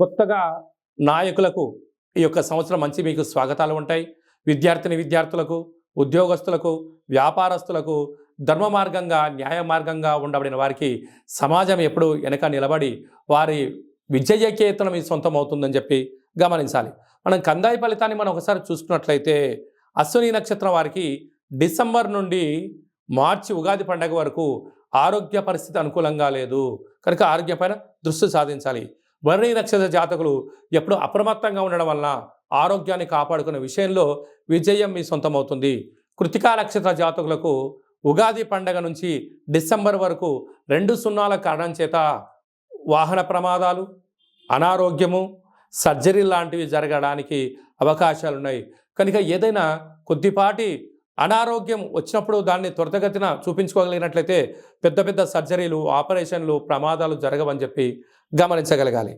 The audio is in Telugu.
కొత్తగా నాయకులకు ఈ యొక్క సంవత్సరం మంచి మీకు స్వాగతాలు ఉంటాయి. విద్యార్థులకు, ఉద్యోగస్తులకు, వ్యాపారస్తులకు ధర్మ మార్గంగా, న్యాయ మార్గంగా ఉండబడిన వారికి సమాజం ఎప్పుడు వెనక నిలబడి వారి విజయకేతనం మీ సొంతం అవుతుందని చెప్పి గమనించాలి. మనం కందాయి ఫలితాన్ని మనం ఒకసారి చూసుకున్నట్లయితే అశ్విని నక్షత్రం వారికి డిసెంబర్ నుండి మార్చి ఉగాది పండగ వరకు ఆరోగ్య పరిస్థితి అనుకూలంగా లేదు. కనుక ఆరోగ్యంపైన దృష్టి సాధించాలి. భరణి నక్షత్ర జాతకులు ఎప్పుడు అప్రమత్తంగా ఉండడం వలన ఆరోగ్యాన్ని కాపాడుకునే విషయంలో విజయం మీ సొంతం అవుతుంది. కృతికా నక్షత్ర జాతకులకు ఉగాది పండగ నుంచి డిసెంబర్ వరకు 2 సున్నాల కారణం చేత వాహన ప్రమాదాలు, అనారోగ్యము, సర్జరీ లాంటివి జరగడానికి అవకాశాలున్నాయి. కనుక ఏదైనా కొద్దిపాటి అనారోగ్యం వచ్చినప్పుడు దాన్ని త్వరితగతిన చూపించుకోగలిగినట్లయితే పెద్ద పెద్ద సర్జరీలు, ఆపరేషన్లు, ప్రమాదాలు జరగవని చెప్పి గమనించగలగాలి.